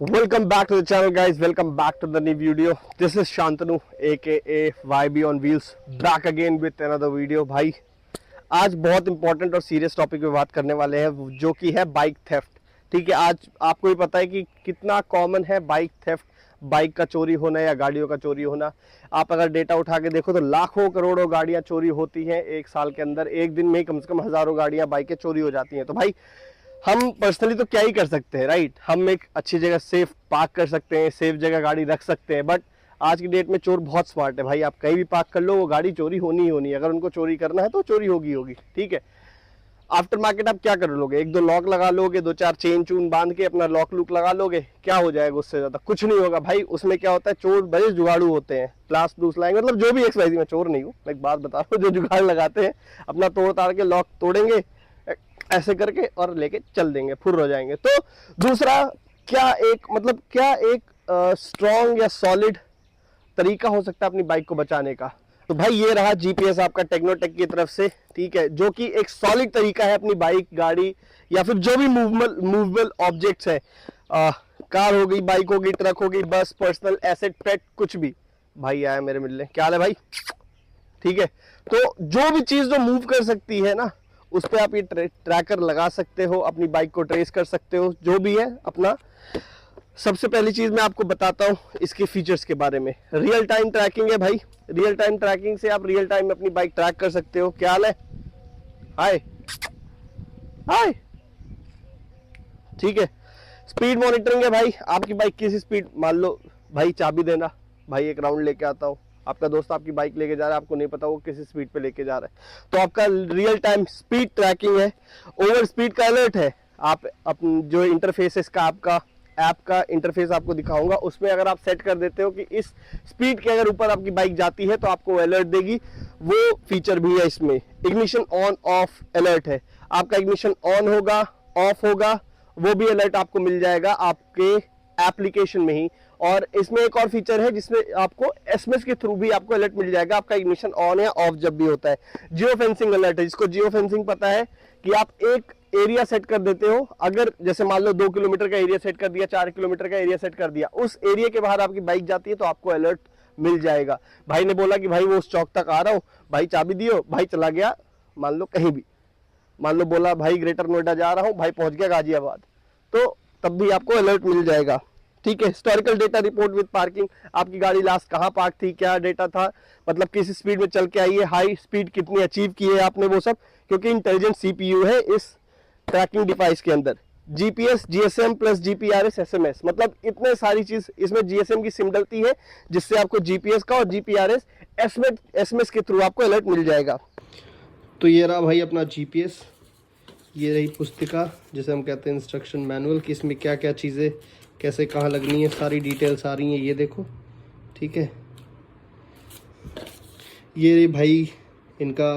Welcome back to the channel, guys. Welcome back to the new video. This is Shantanu aka YB on Wheels, back again with another video. भाई आज बहुत important और serious topic पे बात करने वाले हैं, जो कि है बाइक थेफ्ट। ठीक है, आज आपको भी पता है कि कितना कॉमन है बाइक थेफ्ट, बाइक का चोरी होना या गाड़ियों का चोरी होना। आप अगर डेटा उठा के देखो तो लाखों करोड़ों गाड़ियां चोरी होती हैं एक साल के अंदर। एक दिन में कम से कम हजारों गाड़ियां, बाइकें चोरी हो जाती हैं। तो भाई हम पर्सनली तो क्या ही कर सकते हैं, राइट? हम एक अच्छी जगह सेफ पार्क कर सकते हैं, सेफ जगह गाड़ी रख सकते हैं, बट आज की डेट में चोर बहुत स्मार्ट है भाई। आप कहीं भी पार्क कर लो, वो गाड़ी चोरी होनी ही होनी है। अगर उनको चोरी करना है तो चोरी होगी होगी। ठीक है, आफ्टर मार्केट आप क्या कर लोगे? एक दो लॉक लगा लोगे, दो चार चेन चून बांध के अपना लॉक लूक लगा लोगे, क्या हो जाएगा? उससे ज्यादा कुछ नहीं होगा भाई। उसमें क्या होता है, चोर बड़े जुगाड़ू होते हैं, क्लास प्लूस लाएंगे, मतलब जो भी एक्सवाइजी। में चोर नहीं हूँ, मैं एक बात बता रहा हूँ, जो जुगाड़ लगाते हैं अपना तोड़ ताड़ के लॉक तोड़ेंगे ऐसे करके और लेके चल देंगे, फुर हो जाएंगे। तो दूसरा क्या एक स्ट्रॉन्ग या सॉलिड तरीका हो सकता है अपनी बाइक को बचाने का? तो भाई ये रहा जीपीएस आपका टेक्नोटेक की तरफ से, ठीक है, जो कि एक सॉलिड तरीका है अपनी बाइक, गाड़ी या फिर जो भी मूवेबल ऑब्जेक्ट्स है, कार हो गई, बाइक होगी, ट्रक होगी, बस, पर्सनल एसेट, पेट, कुछ भी। भाई आया मेरे मिलने, क्या हाल है भाई? ठीक है, तो जो भी चीज जो मूव कर सकती है ना, उस पर आप ये ट्रैकर लगा सकते हो, अपनी बाइक को ट्रेस कर सकते हो, जो भी है अपना। सबसे पहली चीज मैं आपको बताता हूँ इसके फीचर्स के बारे में। रियल टाइम ट्रैकिंग है भाई। रियल टाइम ट्रैकिंग से आप रियल टाइम में अपनी बाइक ट्रैक कर सकते हो। क्या हाल है? हाय हाय, ठीक है। स्पीड मॉनिटरिंग है भाई। आपकी बाइक किसी स्पीड, मान लो भाई चाबी देना, भाई एक राउंड लेके आता हूँ, आपका दोस्त आपकी बाइक लेके जा रहा है, आपको नहीं पता वो किसी स्पीड पे लेके जा रहा है, तो आपका रियल टाइम स्पीड ट्रैकिंग है। ओवर स्पीड का अलर्ट है। आप अपनी जो इंटरफेस है इसका, आपका ऐप का इंटरफेस आपको दिखाऊंगा, उसमें अगर आप सेट कर देते हो कि इस स्पीड के अगर ऊपर आपकी बाइक जाती है तो आपको अलर्ट देगी, वो फीचर भी है इसमें। इग्निशन ऑन ऑफ अलर्ट है। आपका इग्निशन ऑन होगा, ऑफ होगा, वो भी अलर्ट आपको मिल जाएगा आपके एप्लीकेशन में ही। और इसमें एक और फीचर है जिसमें आपको एसएमएस के थ्रू भी आपको अलर्ट मिल जाएगा आपका इग्निशन ऑन या ऑफ जब भी होता है। जियो फेंसिंग अलर्ट है, जिसको जियो फेंसिंग पता है कि आप एक एरिया सेट कर देते हो, अगर जैसे मान लो 2 किलोमीटर का एरिया सेट कर दिया, 4 किलोमीटर का एरिया सेट कर दिया, उस एरिया के बाहर आपकी बाइक जाती है तो आपको अलर्ट मिल जाएगा। भाई ने बोला कि भाई वो उस चौक तक आ रहा हूँ, भाई चाबी दियो, भाई चला गया मान लो कहीं भी, मान लो बोला भाई ग्रेटर नोएडा जा रहा हूँ, भाई पहुंच गया गाजियाबाद, तो तब भी आपको अलर्ट मिल जाएगा। ठीक है। Historical data report with parking, आपकी गाड़ी लास्ट कहाँ पार्क थी, क्या डेटा था, मतलब किस स्पीड में चल के आई है, हाई स्पीड कितनी अचीव की है आपने, वो सब, क्योंकि इंटेलिजेंट सीपीयू है इस ट्रैकिंग डिवाइस के अंदर। GPS, GSM plus GPRS, SMS, मतलब इतने सारी चीज इसमें जीएसएम की सिम डलती है, जिससे आपको जीपीएस का और जीपीआरएस एसएमएस के थ्रू आपको अलर्ट मिल जाएगा। तो ये रहा भाई अपना जीपीएस, ये रही पुस्तिका जिसे हम कहते हैं इंस्ट्रक्शन मैनुअल, कि इसमें क्या क्या चीज़ें कैसे कहाँ लगनी है, सारी डिटेल्स आ रही हैं, ये देखो। ठीक है, ये रही भाई इनका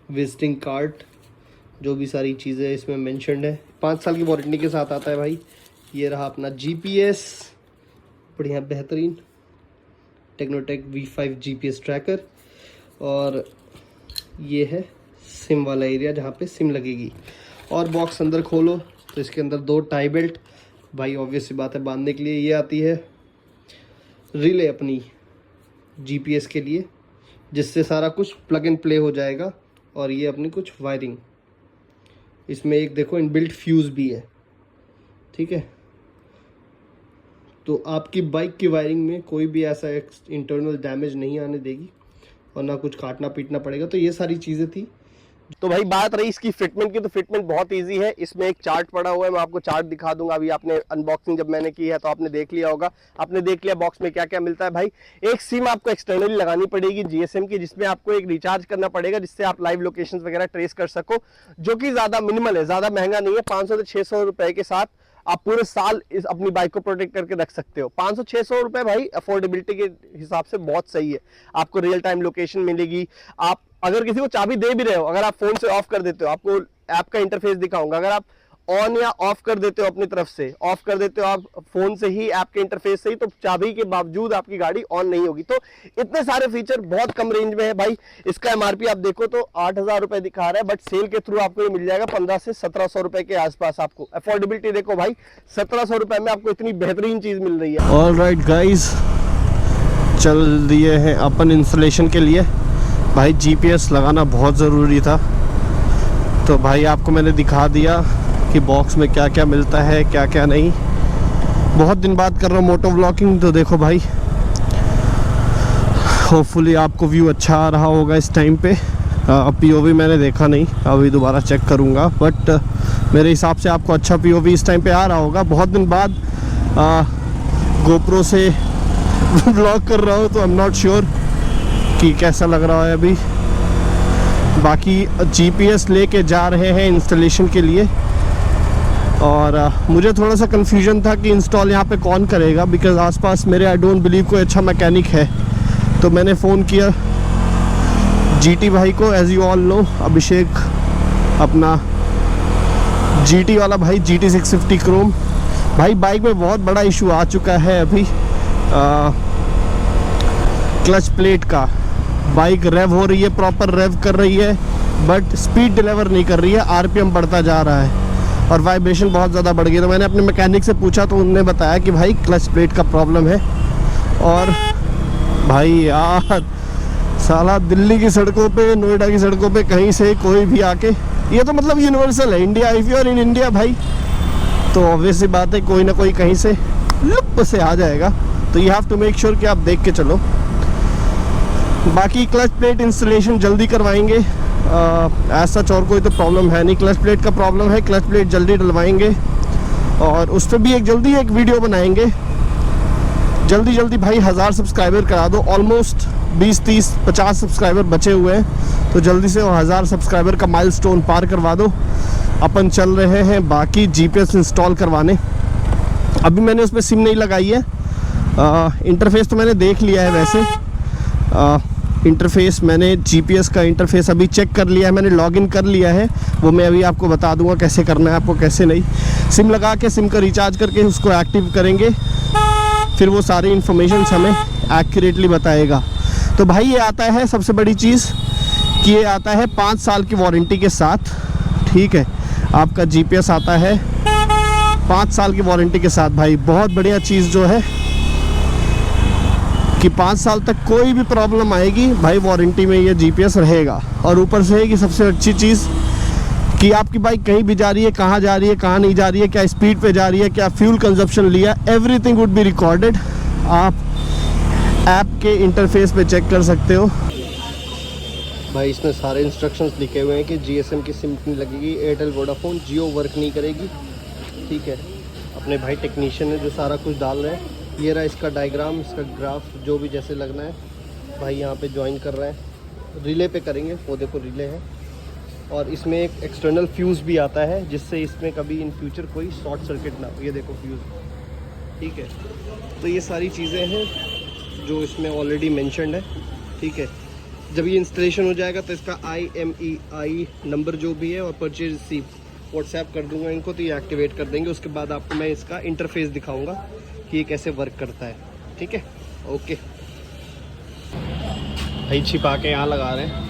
विजिटिंग कार्ड, जो भी सारी चीज़ें इसमें मेंशन्ड है, 5 साल की वारंटी के साथ आता है भाई। ये रहा अपना जीपीएस, बढ़िया बेहतरीन टेक्नोटेक V5 जीपीएस ट्रैकर, और ये है सिम वाला एरिया जहाँ पे सिम लगेगी। और बॉक्स अंदर खोलो तो इसके अंदर 2 टाई बेल्ट, भाई ऑब्वियस सी बात है बांधने के लिए। ये आती है रिले अपनी जीपीएस के लिए, जिससे सारा कुछ प्लग एंड प्ले हो जाएगा। और ये अपनी कुछ वायरिंग, इसमें एक देखो इनबिल्ट फ्यूज़ भी है। ठीक है, तो आपकी बाइक की वायरिंग में कोई भी ऐसा इंटरनल डैमेज नहीं आने देगी और ना कुछ काटना पीटना पड़ेगा। तो ये सारी चीज़ें थी। तो भाई बात रही इसकी फिटमेंट की, तो फिटमेंट बहुत इजी है। इसमें एक चार्ट पड़ा हुआ है, मैं आपको चार्ट दिखा दूंगा। अभी आपने अनबॉक्सिंग जब मैंने की है तो आपने देख लिया होगा, आपने देख लिया बॉक्स में क्या क्या मिलता है। भाई एक सिम आपको एक्सटर्नली लगानी पड़ेगी जीएसएम की, जिसमें आपको एक रिचार्ज करना पड़ेगा, जिससे आप लाइव लोकेशन वगैरह ट्रेस कर सको, जो कि ज्यादा मिनिमल है, ज्यादा महंगा नहीं है। 500 से 600 रुपए के साथ आप पूरे साल इस अपनी बाइक को प्रोटेक्ट करके रख सकते हो। 500-600 रुपए भाई अफोर्डेबिलिटी के हिसाब से बहुत सही है। आपको रियल टाइम लोकेशन मिलेगी। आप अगर किसी को चाबी दे भी रहे हो, अगर आप फोन से ऑफ कर देते हो, आपको ऐप का इंटरफेस दिखाऊंगा, अगर आप ऑन या ऑफ कर देते हो अपनी तरफ से, ऑफ कर देते हो आप फोन से ही, ऐप के इंटरफेस से ही, तो चाबी के बावजूद आपकी गाड़ी ऑन नहीं होगी। तो इतने सारे फीचर बहुत कम रेंज में है भाई। इसका एमआरपी आप देखो तो 8,000 रुपए दिखा रहा है, बट सेल के थ्रू आपको ये मिल जाएगा 15 से 1700 रुपए के आसपास। आपको अफोर्डेबिलिटी देखो भाई, 1700 रुपए में आपको इतनी बेहतरीन चीज मिल रही है। ऑलराइट गाइस, चल दिए हैं अपन इंस्टॉलेशन के लिए। भाई जीपीएस लगाना बहुत ज़रूरी था, तो भाई आपको मैंने दिखा दिया कि बॉक्स में क्या क्या मिलता है क्या क्या नहीं। बहुत दिन बाद कर रहा हूँ मोटो व्लॉगिंग, तो देखो भाई होपफुली आपको व्यू अच्छा आ रहा होगा इस टाइम पे। पीओवी मैंने देखा नहीं, अभी दोबारा चेक करूँगा, बट मेरे हिसाब से आपको अच्छा पीओवी इस टाइम पे आ रहा होगा। बहुत दिन बाद गोप्रो से व्लॉग कर रहा हूँ, तो आई एम नॉट श्योर कि कैसा लग रहा है अभी। बाकी जीपीएस लेके जा रहे हैं इंस्टॉलेशन के लिए, और मुझे थोड़ा सा कन्फ्यूजन था कि इंस्टॉल यहाँ पे कौन करेगा, बिकॉज आसपास मेरे आई डोंट बिलीव कोई अच्छा मैकेनिक है। तो मैंने फ़ोन किया जीटी भाई को, एज यू ऑल नो अभिषेक अपना जीटी वाला भाई, GT 650 क्रोम। भाई बाइक में बहुत बड़ा इशू आ चुका है अभी क्लच प्लेट का। बाइक रेव हो रही है, प्रॉपर रेव कर रही है, बट स्पीड डिलीवर नहीं कर रही है, आरपीएम बढ़ता जा रहा है और वाइब्रेशन बहुत ज़्यादा बढ़ गई। तो मैंने अपने मैकेनिक से पूछा, तो उन्होंने बताया कि भाई क्लच प्लेट का प्रॉब्लम है। और भाई यार साला दिल्ली की सड़कों पे, नोएडा की सड़कों पे कहीं से कोई भी आके, ये तो मतलब यूनिवर्सल है India, if you are in India भाई, तो ऑब्वियस सी बात है कोई ना कोई कहीं से लुप से आ जाएगा। तो you have to make sure कि आप देख के चलो। बाकी क्लच प्लेट इंस्टॉलेशन जल्दी करवाएंगे, ऐसा और कोई तो प्रॉब्लम है नहीं। क्लच प्लेट का प्रॉब्लम है, क्लच प्लेट जल्दी डलवाएंगे और उस पर भी जल्दी एक वीडियो बनाएंगे। जल्दी भाई 1000 सब्सक्राइबर करा दो। ऑलमोस्ट 20, 30, 50 सब्सक्राइबर बचे हुए हैं, तो जल्दी से वो 1000 सब्सक्राइबर का माइलस्टोन पार करवा दो। अपन चल रहे हैं बाकी जीपीएस इंस्टॉल करवाने। अभी मैंने उसमें सिम नहीं लगाई है। इंटरफेस तो मैंने देख लिया है वैसे। इंटरफेस मैंने जीपीएस का इंटरफेस अभी चेक कर लिया है, मैंने लॉगिन कर लिया है। वो मैं अभी आपको बता दूंगा कैसे करना है आपको, कैसे नहीं। सिम लगा के, सिम का रिचार्ज करके उसको एक्टिव करेंगे, फिर वो सारी इन्फॉर्मेशन हमें एक्यूरेटली बताएगा। तो भाई ये आता है, सबसे बड़ी चीज़ कि ये आता है 5 साल की वारंटी के साथ। ठीक है, आपका जीपीएस आता है 5 साल की वारंटी के साथ। भाई बहुत बढ़िया चीज़ जो है कि 5 साल तक कोई भी प्रॉब्लम आएगी भाई वारंटी में ये जीपीएस रहेगा। और ऊपर से है कि सबसे अच्छी चीज़ कि आपकी बाइक कहीं भी जा रही है, कहाँ जा रही है, कहाँ नहीं जा रही है, क्या स्पीड पे जा रही है, क्या फ्यूल कंजप्शन लिया, एवरीथिंग वुड बी रिकॉर्डेड। आप ऐप के इंटरफेस पे चेक कर सकते हो। भाई इसमें सारे इंस्ट्रक्शंस लिखे हुए हैं कि जीएसएम की सिम नहीं लगेगी, एयरटेल वोडाफोन जियो वर्क नहीं करेगी। ठीक है, अपने भाई टेक्नीशियन है जो सारा कुछ डाल रहे हैं। ये रहा इसका डायग्राम, इसका ग्राफ, जो भी जैसे लगना है भाई यहाँ पे ज्वाइन कर रहे हैं। रिले पे करेंगे, वो देखो रिले है। और इसमें एक एक्सटर्नल फ्यूज़ भी आता है, जिससे इसमें कभी इन फ्यूचर कोई शॉर्ट सर्किट ना हो। ये देखो फ्यूज़, ठीक है। तो ये सारी चीज़ें हैं जो इसमें ऑलरेडी मेंशन्ड है। ठीक है, जब ये इंस्टॉलेशन हो जाएगा तो इसका IMEI नंबर जो भी है और परचेज रिसीप्ट व्हाट्सएप कर दूंगा इनको, तो ये एक्टिवेट कर देंगे। उसके बाद आपको मैं इसका इंटरफेस दिखाऊंगा कि ये कैसे वर्क करता है। ठीक है, ओके भाई। छिपा के यहाँ लगा रहे हैं,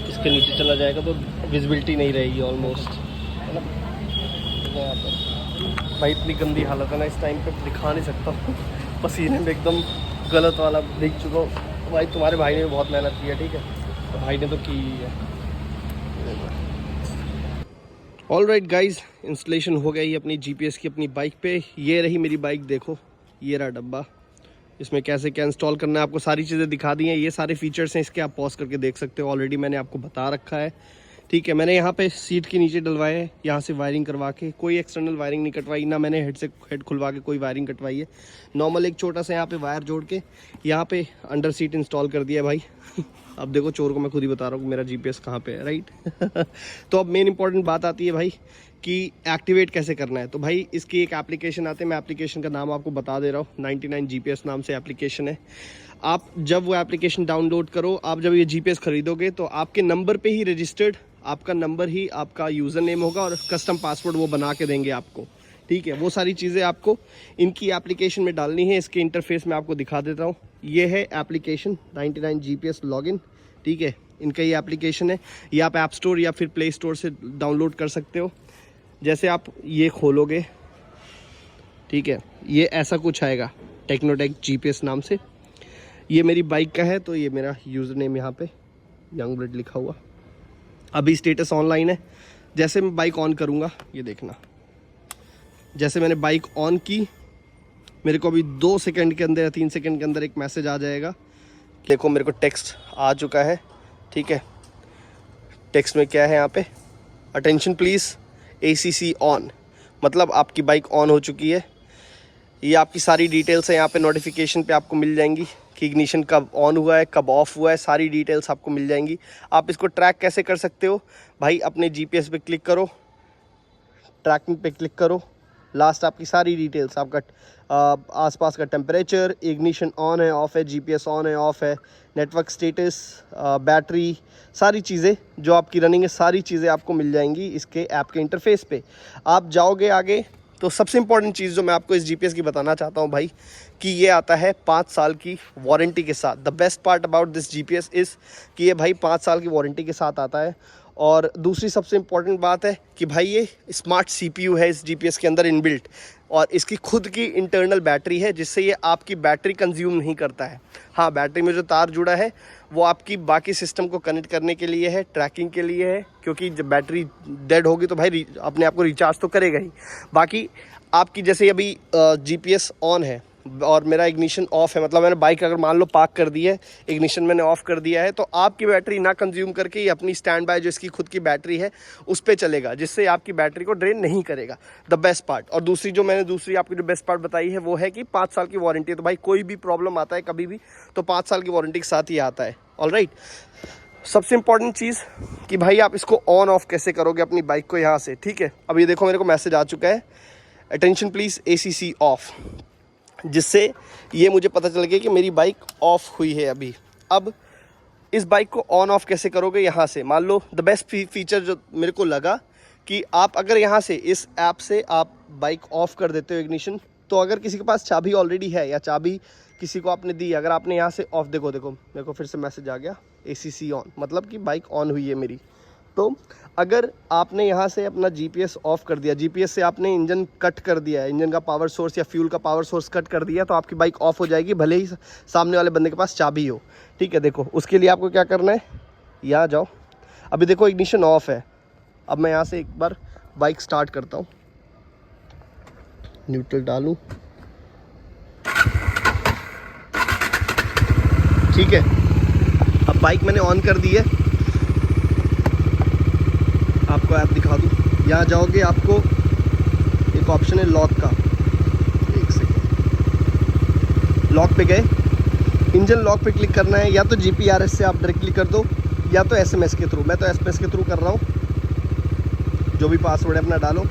इसके नीचे चला जाएगा तो विजिबिलिटी नहीं रहेगी ऑलमोस्ट, है ना। यहाँ पर भाई इतनी गंदी हालत है ना, इस टाइम पे दिखा नहीं सकता हूँ। पसीने में एकदम गलत वाला दिख चुका हूँ। भाई तुम्हारे भाई ने भी बहुत मेहनत की है, ठीक है, तो भाई ने तो की ही है। ऑलराइट गाइज, इंस्टॉलेशन हो गई अपनी जीपीएस की अपनी बाइक पे। ये रही मेरी बाइक, देखो ये रहा डब्बा। इसमें कैसे क्या इंस्टॉल करना है आपको सारी चीज़ें दिखा दी हैं। ये सारे फीचर्स हैं इसके, आप पॉज करके देख सकते हो। ऑलरेडी मैंने आपको बता रखा है। ठीक है, मैंने यहाँ पे सीट के नीचे डलवाए हैं, यहाँ से वायरिंग करवा के, कोई एक्सटर्नल वायरिंग नहीं कटवाई, ना मैंने हेड खुलवा के कोई वायरिंग कटवाई है। नॉर्मल एक छोटा सा यहाँ पे वायर जोड़ के यहाँ पे अंडर सीट इंस्टॉल कर दिया भाई। अब देखो चोर को मैं खुद ही बता रहा हूँ मेरा जीपीएस कहाँ पे है, राइट। तो अब मेन इंपॉर्टेंट बात आती है भाई कि एक्टिवेट कैसे करना है। तो भाई इसकी एक एप्लीकेशन आती है, मैं एप्लीकेशन का नाम आपको बता दे रहा हूँ। 99 GPS नाम से एप्लीकेशन है। आप जब वो एप्लीकेशन डाउनलोड करो, आप जब ये जीपीएस खरीदोगे तो आपके नंबर पे ही रजिस्टर्ड आपका नंबर ही आपका यूज़र नेम होगा और कस्टम पासवर्ड वो बना के देंगे आपको, ठीक है। वो सारी चीज़ें आपको इनकी एप्लीकेशन में डालनी है। इसके इंटरफेस में आपको दिखा देता हूँ। ये है एप्लीकेशन 99 GPS लॉगिन, ठीक है। इनका ये एप्लीकेशन है, ये आप ऐप स्टोर या फिर प्ले स्टोर से डाउनलोड कर सकते हो। जैसे आप ये खोलोगे, ठीक है, ये ऐसा कुछ आएगा टेक्नोटेक GPS नाम से। ये मेरी बाइक का है, तो ये मेरा यूज़र नेम यहाँ पे यंग ब्लड लिखा हुआ। अभी स्टेटस ऑनलाइन है। जैसे मैं बाइक ऑन करूँगा, ये देखना, जैसे मैंने बाइक ऑन की, मेरे को अभी 2 सेकंड के अंदर या 3 सेकंड के अंदर एक मैसेज आ जाएगा। देखो मेरे को टेक्स्ट आ चुका है, ठीक है। टेक्स्ट में क्या है यहाँ पे, अटेंशन प्लीज़ ACC ऑन, मतलब आपकी बाइक ऑन हो चुकी है। ये आपकी सारी डिटेल्स है यहाँ पे नोटिफिकेशन पे आपको मिल जाएंगी कि इग्निशन कब ऑन हुआ है, कब ऑफ हुआ है, सारी डिटेल्स आपको मिल जाएंगी। आप इसको ट्रैक कैसे कर सकते हो भाई, अपने GPS पे क्लिक करो, ट्रैकिंग पे क्लिक करो, लास्ट आपकी सारी डिटेल्स, आपका आसपास का टेम्परेचर, इग्निशन ऑन है ऑफ है, GPS ऑन है ऑफ है, नेटवर्क स्टेटस, बैटरी, सारी चीज़ें जो आपकी रनिंग है, सारी चीज़ें आपको मिल जाएंगी इसके ऐप के इंटरफेस पे। आप जाओगे आगे तो सबसे इंपॉर्टेंट चीज़ जो मैं आपको इस GPS की बताना चाहता हूँ भाई, कि ये आता है 5 साल की वारंटी के साथ। The best part about this GPS is कि ये भाई 5 साल की वारंटी के साथ आता है। और दूसरी सबसे इम्पॉर्टेंट बात है कि भाई ये स्मार्ट CPU है इस GPS के अंदर इनबिल्ट, और इसकी खुद की इंटरनल बैटरी है, जिससे ये आपकी बैटरी कंज्यूम नहीं करता है। हाँ, बैटरी में जो तार जुड़ा है वो आपकी बाकी सिस्टम को कनेक्ट करने के लिए है, ट्रैकिंग के लिए है, क्योंकि जब बैटरी डेड होगी तो भाई अपने आप को रिचार्ज तो करेगा ही। बाकी आपकी जैसे अभी GPS ऑन है और मेरा इग्निशन ऑफ है, मतलब मैंने बाइक अगर मान लो पार्क कर दी है, इग्निशन मैंने ऑफ कर दिया है, तो आपकी बैटरी ना कंज्यूम करके ये अपनी स्टैंड बाय जो इसकी खुद की बैटरी है उस पर चलेगा, जिससे आपकी बैटरी को ड्रेन नहीं करेगा। The best part. और दूसरी जो मैंने दूसरी आपकी जो बेस्ट पार्ट बताई है वो है कि 5 साल की वारंटी है। तो भाई कोई भी प्रॉब्लम आता है कभी भी तो 5 साल की वारंटी के साथ ही आता है। ऑलराइट, सबसे इंपॉर्टेंट चीज़ कि भाई आप इसको ऑन ऑफ कैसे करोगे अपनी बाइक को यहाँ से, ठीक है। अब ये देखो मेरे को मैसेज आ चुका है, अटेंशन प्लीज़ ACC ऑफ, जिससे ये मुझे पता चल गया कि मेरी बाइक ऑफ हुई है अभी। अब इस बाइक को ऑन ऑफ कैसे करोगे यहाँ से, मान लो द बेस्ट फीचर जो मेरे को लगा कि आप अगर यहाँ से इस ऐप से आप बाइक ऑफ कर देते हो इग्निशन, तो अगर किसी के पास चाबी ऑलरेडी है या चाबी किसी को आपने दी, अगर आपने यहाँ से ऑफ, देखो मेरे को फिर से मैसेज आ गया ACC ऑन, मतलब कि बाइक ऑन हुई है मेरी। तो अगर आपने यहाँ से अपना GPS ऑफ कर दिया, GPS से आपने इंजन कट कर दिया है, इंजन का पावर सोर्स या फ्यूल का पावर सोर्स कट कर दिया, तो आपकी बाइक ऑफ हो जाएगी, भले ही सामने वाले बंदे के पास चाबी हो, ठीक है। देखो उसके लिए आपको क्या करना है, यहाँ जाओ, अभी देखो इग्निशन ऑफ है। अब मैं यहाँ से एक बार बाइक स्टार्ट करता हूँ, न्यूट्रल डालूँ, ठीक है। अब बाइक मैंने ऑन कर दी है, आपको ऐप दिखा दूँ, यहाँ जाओगे आपको एक ऑप्शन है लॉक का, एक सेकेंड, लॉक पे गए, इंजन लॉक पे क्लिक करना है, या तो GPRS से आप डायरेक्टली कर दो या तो SMS के थ्रू। मैं तो SMS के थ्रू कर रहा हूँ। जो भी पासवर्ड है अपना डालो,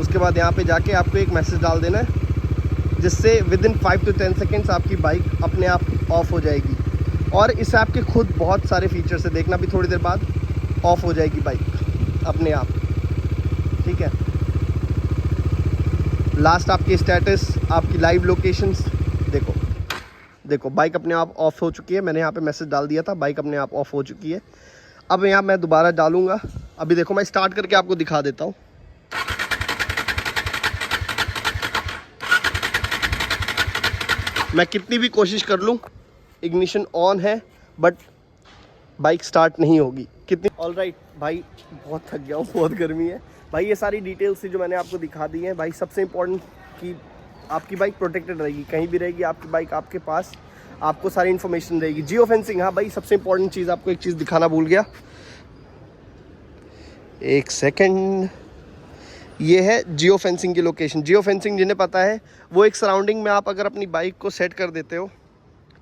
उसके बाद यहाँ पे जाके आपको एक मैसेज डाल देना है, जिससे विदिन 5 to 10 सेकेंड्स आपकी बाइक अपने आप ऑफ हो जाएगी। और इस ऐप के खुद बहुत सारे फीचर्स है, देखना भी थोड़ी देर बाद ऑफ हो जाएगी बाइक अपने आप, ठीक है। लास्ट आपकी स्टेटस, आपकी लाइव लोकेशंस, देखो बाइक अपने आप ऑफ हो चुकी है। मैंने यहाँ पे मैसेज डाल दिया था, बाइक अपने आप ऑफ हो चुकी है। अब यहाँ मैं दोबारा डालूंगा, अभी देखो मैं स्टार्ट करके आपको दिखा देता हूँ। मैं कितनी भी कोशिश कर लूँ, इग्निशन ऑन है बट बाइक स्टार्ट नहीं होगी। कितनी ऑलराइट भाई, बहुत थक गया हूँ, बहुत गर्मी है भाई। ये सारी डिटेल्स थी जो मैंने आपको दिखा दी हैं भाई। सबसे इम्पोर्टेंट कि आपकी बाइक प्रोटेक्टेड रहेगी, कहीं भी रहेगी आपकी बाइक आपके पास, आपको सारी इन्फॉर्मेशन रहेगी। जियो फेंसिंग, हाँ भाई सबसे इम्पोर्टेंट चीज़, आपको एक चीज़ दिखाना भूल गया, एक सेकेंड, ये है जियो फेंसिंग की लोकेशन। जियो फेंसिंग जिन्हें पता है, वो एक सराउंडिंग में आप अगर अपनी बाइक को सेट कर देते हो,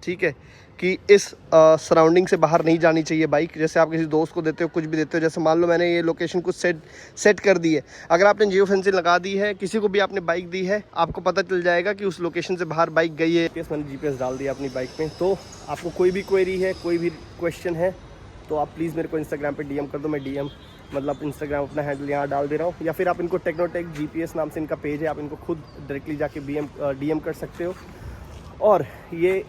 ठीक है, कि इस सराउंडिंग से बाहर नहीं जानी चाहिए बाइक। जैसे आप किसी दोस्त को देते हो, कुछ भी देते हो, जैसे मान लो मैंने ये लोकेशन कुछ सेट कर दी है, अगर आपने जियो फेंसिंग लगा दी है, किसी को भी आपने बाइक दी है, आपको पता चल जाएगा कि उस लोकेशन से बाहर बाइक गई है। मैंने GPS डाल दिया अपनी बाइक में। तो आपको कोई भी क्वेरी है, कोई भी क्वेश्चन है, तो आप प्लीज़ मेरे को इंस्टाग्राम पे DM कर दो, मैं DM मतलब इंस्टाग्राम अपना हैंडल यहाँ डाल दे रहा हूँ, या फिर आप इनको टेक्नोटेक GPS नाम से इनका पेज है, आप इनको खुद डायरेक्टली जाके DM कर सकते हो। और ये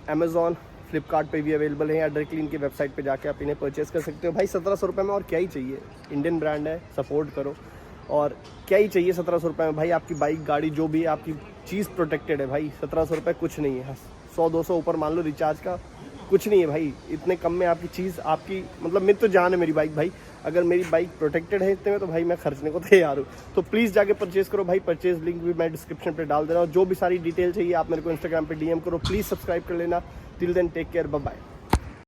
अमेज़ॉन फ्लिपकार्ट पे भी अवेलेबल है, या डायरेक्टली इनकी वेबसाइट पे जाके आप इन्हें परचेज़ कर सकते हो। भाई 1700 रुपये में और क्या ही चाहिए, इंडियन ब्रांड है, सपोर्ट करो। और क्या ही चाहिए 1700 रुपये में भाई, आपकी बाइक गाड़ी जो भी है आपकी चीज़ प्रोटेक्टेड है भाई। 1700 रुपये कुछ नहीं है, 100-200 ऊपर मान लो रिचार्ज का, कुछ नहीं है भाई। इतने कम में आपकी चीज़, आपकी मतलब मेरी तो जान है मेरी बाइक भाई। अगर मेरी बाइक प्रोटेक्टेड है इतने में तो भाई मैं खर्चने को तैयार हूँ। तो प्लीज़ जाके परचेज़ करो भाई। परचेज़ लिंक भी मैं डिस्क्रिप्शन पे डाल दे रहा हूँ। जो भी सारी डिटेल चाहिए आप मेरे को इंस्टाग्राम पे DM करो। प्लीज़ सब्सक्राइब कर लेना। Till then take care, bye bye.